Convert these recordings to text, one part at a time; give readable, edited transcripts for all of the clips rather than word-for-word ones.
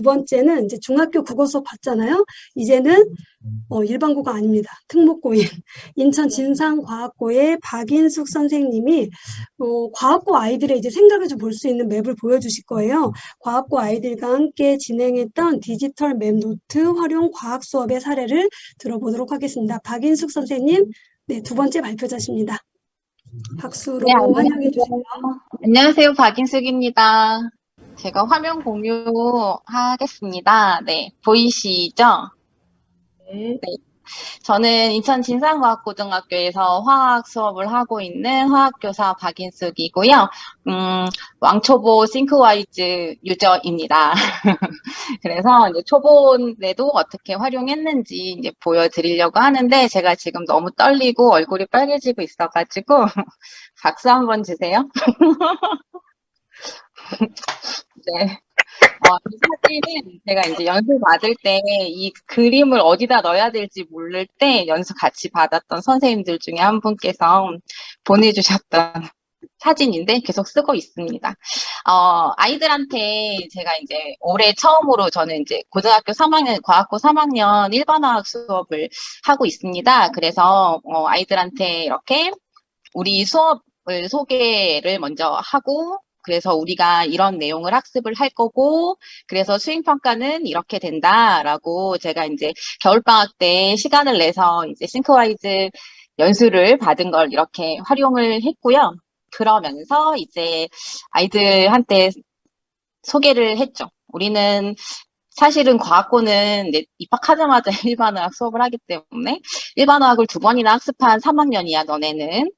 두 번째는 이제 중학교 국어 수업 봤잖아요. 이제는 일반고가 아닙니다. 특목고인 인천 진상과학고의 박인숙 선생님이 과학고 아이들의 이제 생각을 좀 볼 수 있는 맵을 보여주실 거예요. 과학고 아이들과 함께 진행했던 디지털 맵 노트 활용 과학 수업의 사례를 들어보도록 하겠습니다. 박인숙 선생님, 네, 두 번째 발표자십니다. 박수로 네, 환영해 주세요. 안녕하세요. 박인숙입니다. 제가 화면 공유하겠습니다. 네, 보이시죠? 네. 네. 저는 인천 진상과학고등학교에서 화학 수업을 하고 있는 화학교사 박인숙이고요. 왕초보 싱크와이즈 유저입니다. 그래서 이제 초본에도 어떻게 활용했는지 이제 보여드리려고 하는데 제가 지금 너무 떨리고 얼굴이 빨개지고 있어가지고 박수 한번 주세요. 네. 이 사진은 제가 이제 연수 받을 때 이 그림을 어디다 넣어야 될지 모를 때 연수 같이 받았던 선생님들 중에 한 분께서 보내주셨던 사진인데 계속 쓰고 있습니다. 아이들한테 제가 이제 올해 처음으로 저는 이제 고등학교 3학년, 과학고 3학년 일반화학 수업을 하고 있습니다. 그래서 아이들한테 이렇게 우리 수업을 소개를 먼저 하고 그래서 우리가 이런 내용을 학습을 할 거고, 그래서 수행평가는 이렇게 된다라고 제가 이제 겨울방학 때 시간을 내서 이제 싱크와이즈 연수를 받은 걸 이렇게 활용을 했고요. 그러면서 이제 아이들한테 소개를 했죠. 우리는 사실은 과학고는 입학하자마자 일반화학 수업을 하기 때문에 일반화학을 2번이나 학습한 3학년이야, 너네는.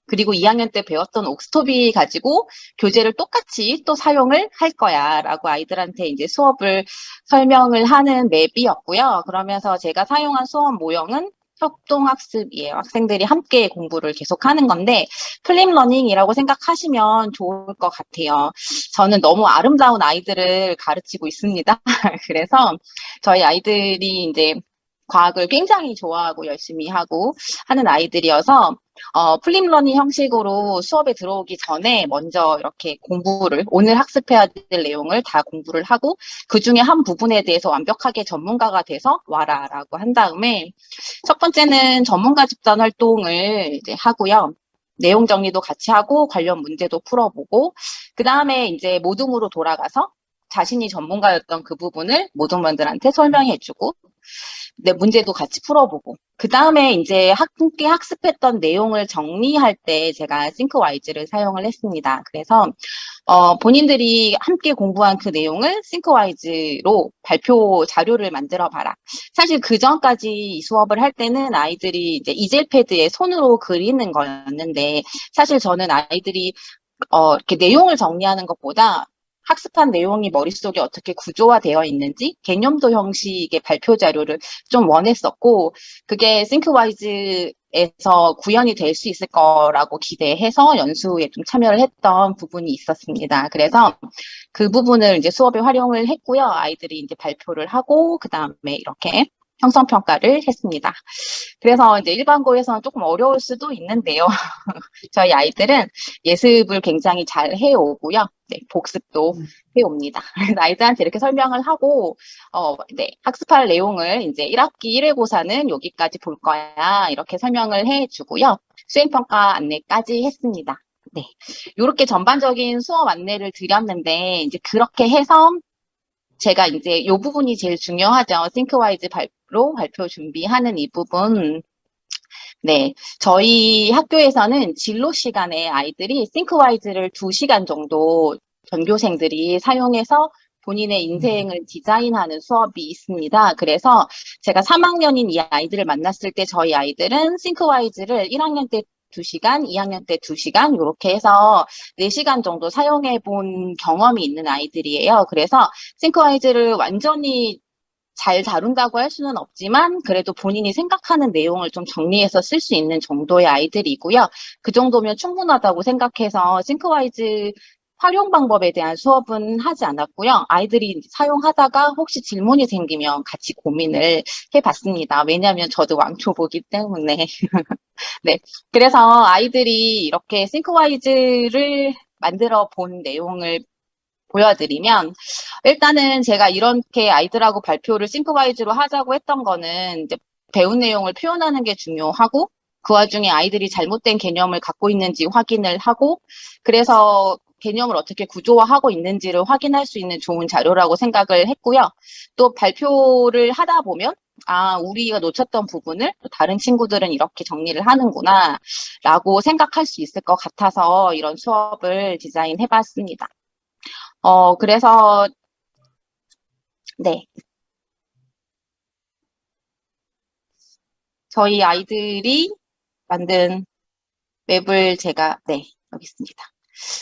그리고 2학년 때 배웠던 옥스토비 가지고 교재를 똑같이 또 사용을 할 거야 라고 아이들한테 이제 수업을 설명을 하는 맵이었고요. 그러면서 제가 사용한 수업 모형은 협동학습이에요. 학생들이 함께 공부를 계속하는 건데 플립러닝이라고 생각하시면 좋을 것 같아요. 저는 너무 아름다운 아이들을 가르치고 있습니다. 그래서 저희 아이들이 이제 과학을 굉장히 좋아하고 열심히 하고 하는 아이들이어서 플립러닝 형식으로 수업에 들어오기 전에 먼저 이렇게 공부를, 오늘 학습해야 될 내용을 다 공부를 하고 그 중에 한 부분에 대해서 완벽하게 전문가가 돼서 와라라고 한 다음에 첫 번째는 전문가 집단 활동을 이제 하고요. 내용 정리도 같이 하고 관련 문제도 풀어보고 그 다음에 이제 모둠으로 돌아가서 자신이 전문가였던 그 부분을 모둠분들한테 설명해주고 네, 문제도 같이 풀어보고 그 다음에 이제 함께 학습했던 내용을 정리할 때 제가 싱크와이즈를 사용을 했습니다. 그래서 본인들이 함께 공부한 그 내용을 싱크와이즈로 발표 자료를 만들어 봐라. 사실 그 전까지 이 수업을 할 때는 아이들이 이제 이젤 패드에 손으로 그리는 거였는데 사실 저는 아이들이 이렇게 내용을 정리하는 것보다 학습한 내용이 머릿속에 어떻게 구조화되어 있는지 개념도 형식의 발표 자료를 좀 원했었고 그게 싱크와이즈에서 구현이 될 수 있을 거라고 기대해서 연수에 좀 참여를 했던 부분이 있었습니다. 그래서 그 부분을 이제 수업에 활용을 했고요. 아이들이 이제 발표를 하고 그 다음에 이렇게 형성평가를 했습니다. 그래서 이제 일반고에서는 조금 어려울 수도 있는데요. 저희 아이들은 예습을 굉장히 잘 해오고요. 네, 복습도 해옵니다. 그래서 아이들한테 이렇게 설명을 하고, 네, 학습할 내용을 이제 1학기 1회고사는 여기까지 볼 거야. 이렇게 설명을 해주고요. 수행평가 안내까지 했습니다. 네, 이렇게 전반적인 수업 안내를 드렸는데, 이제 그렇게 해서 제가 이제 이 부분이 제일 중요하죠. 싱크와이즈 발표 준비하는 이 부분. 네, 저희 학교에서는 진로 시간에 아이들이 싱크와이즈를 2시간 정도 전교생들이 사용해서 본인의 인생을 디자인하는 수업이 있습니다. 그래서 제가 3학년인 이 아이들을 만났을 때 저희 아이들은 싱크와이즈를 1학년 때 2시간, 2학년 때 2시간 이렇게 해서 4시간 정도 사용해 본 경험이 있는 아이들이에요. 그래서 싱크와이즈를 완전히 잘 다룬다고 할 수는 없지만 그래도 본인이 생각하는 내용을 좀 정리해서 쓸 수 있는 정도의 아이들이고요. 그 정도면 충분하다고 생각해서 싱크와이즈 활용 방법에 대한 수업은 하지 않았고요. 아이들이 사용하다가 혹시 질문이 생기면 같이 고민을 해봤습니다. 왜냐하면 저도 왕초보기 때문에. 네. 그래서 아이들이 이렇게 싱크와이즈를 만들어 본 내용을 보여드리면, 일단은 제가 이렇게 아이들하고 발표를 싱크와이즈로 하자고 했던 거는 이제 배운 내용을 표현하는 게 중요하고, 그 와중에 아이들이 잘못된 개념을 갖고 있는지 확인을 하고, 그래서 개념을 어떻게 구조화하고 있는지를 확인할 수 있는 좋은 자료라고 생각을 했고요. 또 발표를 하다 보면, 아, 우리가 놓쳤던 부분을 또 다른 친구들은 이렇게 정리를 하는구나, 라고 생각할 수 있을 것 같아서 이런 수업을 디자인해 봤습니다. 그래서, 네. 저희 아이들이 만든 맵을 제가, 네, 여기 있습니다.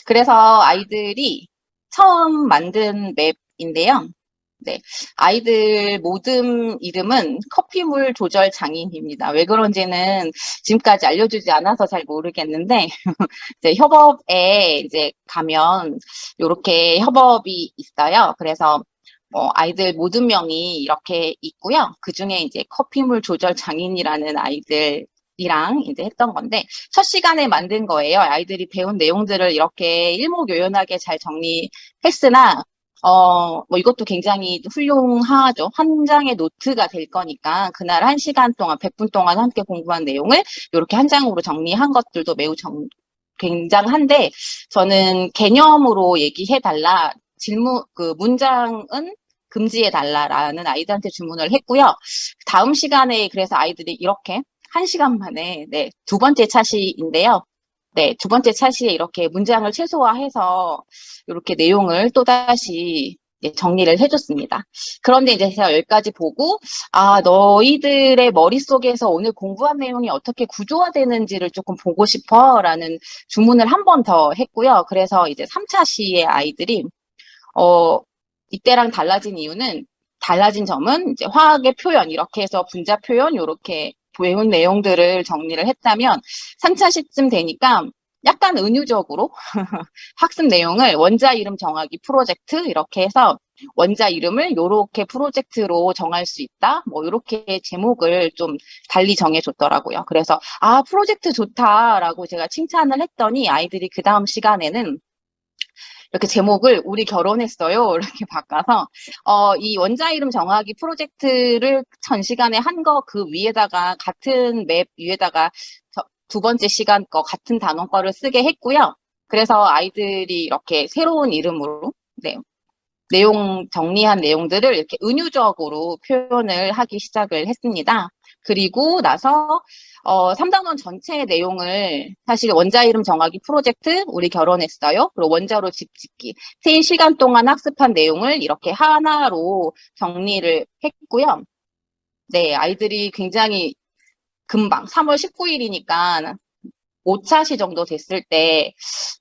그래서 아이들이 처음 만든 맵인데요. 네, 아이들 모든 이름은 커피물 조절 장인입니다. 왜 그런지는 지금까지 알려주지 않아서 잘 모르겠는데, 이제 협업에 이제 가면 이렇게 협업이 있어요. 그래서 아이들 모든 명이 이렇게 있고요. 그 중에 이제 커피물 조절 장인이라는 아이들이랑 이제 했던 건데, 첫 시간에 만든 거예요. 아이들이 배운 내용들을 이렇게 일목요연하게 잘 정리했으나, 뭐 이것도 굉장히 훌륭하죠. 한 장의 노트가 될 거니까, 그날 1시간 동안, 100분 동안 함께 공부한 내용을 이렇게 한 장으로 정리한 것들도 매우 굉장한데, 저는 개념으로 얘기해달라, 문장은 금지해달라라는 아이들한테 주문을 했고요. 다음 시간에 그래서 아이들이 이렇게 1시간 만에, 네, 두 번째 차시인데요. 네, 두 번째 차시에 이렇게 문장을 최소화해서 이렇게 내용을 또다시 정리를 해줬습니다. 그런데 이제 제가 여기까지 보고, 아, 너희들의 머릿속에서 오늘 공부한 내용이 어떻게 구조화되는지를 조금 보고 싶어 라는 주문을 한 번 더 했고요. 그래서 이제 3차 시의 아이들이, 이때랑 달라진 점은 이제 화학의 표현, 이렇게 해서 분자 표현, 이렇게 외운 내용들을 정리를 했다면, 3차 시쯤 되니까 약간 은유적으로 학습 내용을 원자 이름 정하기 프로젝트 이렇게 해서 원자 이름을 요렇게 프로젝트로 정할 수 있다. 뭐 요렇게 제목을 좀 달리 정해줬더라고요. 그래서 아, 프로젝트 좋다라고 제가 칭찬을 했더니 아이들이 그 다음 시간에는 이렇게 제목을 우리 결혼했어요. 이렇게 바꿔서 이 원자 이름 정하기 프로젝트를 전 시간에 한 거 그 위에다가 같은 맵 위에다가 두 번째 시간 거 같은 단원 거를 쓰게 했고요. 그래서 아이들이 이렇게 새로운 이름으로 네, 내용 정리한 내용들을 이렇게 은유적으로 표현을 하기 시작을 했습니다. 그리고 나서 3단원 전체 내용을 사실 원자 이름 정하기 프로젝트 우리 결혼했어요. 그리고 원자로 집 짓기 3시간 동안 학습한 내용을 이렇게 하나로 정리를 했고요. 네, 아이들이 굉장히 금방 3월 19일이니까 5차시 정도 됐을 때,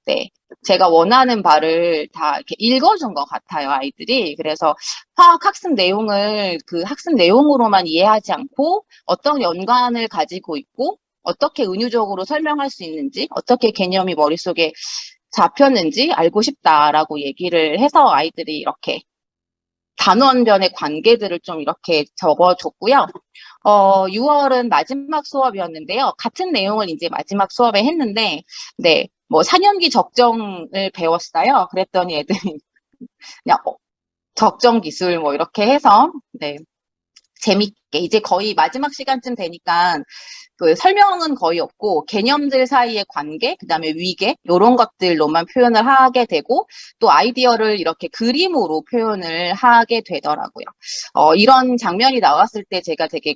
네, 제가 원하는 바를 다 이렇게 읽어준 것 같아요, 아이들이. 그래서 화학 학습 내용을 그 학습 내용으로만 이해하지 않고 어떤 연관을 가지고 있고 어떻게 은유적으로 설명할 수 있는지, 어떻게 개념이 머릿속에 잡혔는지 알고 싶다라고 얘기를 해서 아이들이 이렇게 단원변의 관계들을 좀 이렇게 적어줬고요. 6월은 마지막 수업이었는데요. 같은 내용을 이제 마지막 수업에 했는데, 네, 뭐 4년기 적정을 배웠어요. 그랬더니 애들이 그냥 적정 기술 뭐 이렇게 해서, 네, 재밌게 이제 거의 마지막 시간쯤 되니까 그 설명은 거의 없고 개념들 사이의 관계, 그다음에 위계 이런 것들로만 표현을 하게 되고 또 아이디어를 이렇게 그림으로 표현을 하게 되더라고요. 이런 장면이 나왔을 때 제가 되게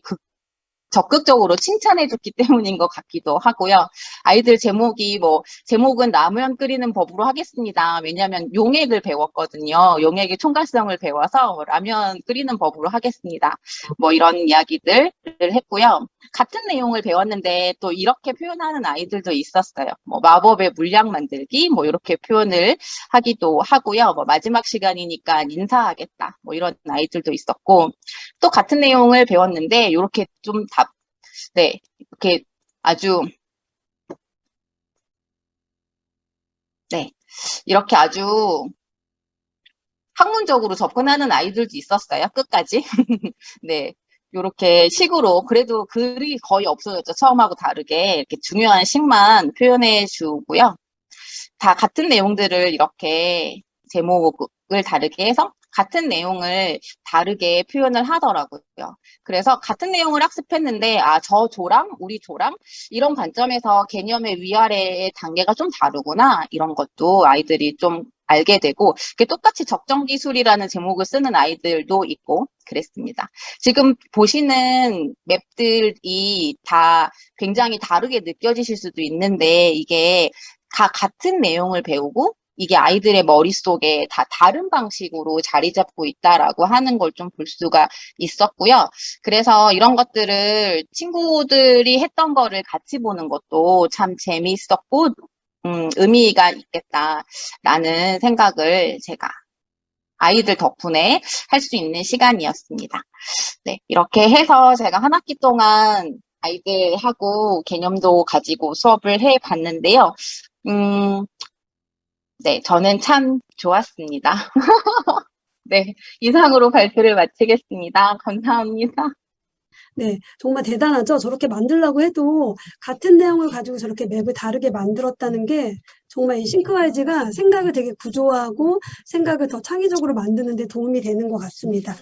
적극적으로 칭찬해줬기 때문인 것 같기도 하고요. 아이들 제목은 라면 끓이는 법으로 하겠습니다. 왜냐하면 용액을 배웠거든요. 용액의 총괄성을 배워서 라면 끓이는 법으로 하겠습니다. 뭐 이런 이야기들을 했고요. 같은 내용을 배웠는데 또 이렇게 표현하는 아이들도 있었어요. 뭐 마법의 물량 만들기, 뭐 이렇게 표현을 하기도 하고요. 뭐 마지막 시간이니까 인사하겠다. 뭐 이런 아이들도 있었고, 또 같은 내용을 배웠는데 이렇게 좀 네, 이렇게 아주 네, 이렇게 아주 학문적으로 접근하는 아이들도 있었어요. 끝까지. 네. 이렇게 식으로 그래도 글이 거의 없어졌죠. 처음하고 다르게 이렇게 중요한 식만 표현해 주고요. 다 같은 내용들을 이렇게 제목을 다르게 해서 같은 내용을 다르게 표현을 하더라고요. 그래서 같은 내용을 학습했는데, 저 조랑 우리 조랑 이런 관점에서 개념의 위아래의 단계가 좀 다르구나. 이런 것도 아이들이 좀 알게 되고, 똑같이 적정기술이라는 제목을 쓰는 아이들도 있고 그랬습니다. 지금 보시는 맵들이 다 굉장히 다르게 느껴지실 수도 있는데, 이게 다 같은 내용을 배우고 이게 아이들의 머릿속에 다 다른 방식으로 자리 잡고 있다라고 하는 걸 좀 볼 수가 있었고요. 그래서 이런 것들을 친구들이 했던 거를 같이 보는 것도 참 재미있었고, 의미가 있겠다라는 생각을 제가 아이들 덕분에 할 수 있는 시간이었습니다. 네, 이렇게 해서 제가 한 학기 동안 아이들하고 개념도 가지고 수업을 해 봤는데요. 네, 저는 참 좋았습니다. 네, 이상으로 발표를 마치겠습니다. 감사합니다. 네, 정말 대단하죠. 저렇게 만들려고 해도 같은 내용을 가지고 저렇게 맵을 다르게 만들었다는 게 정말 이 싱크와이즈가 생각을 되게 구조화하고 생각을 더 창의적으로 만드는 데 도움이 되는 것 같습니다.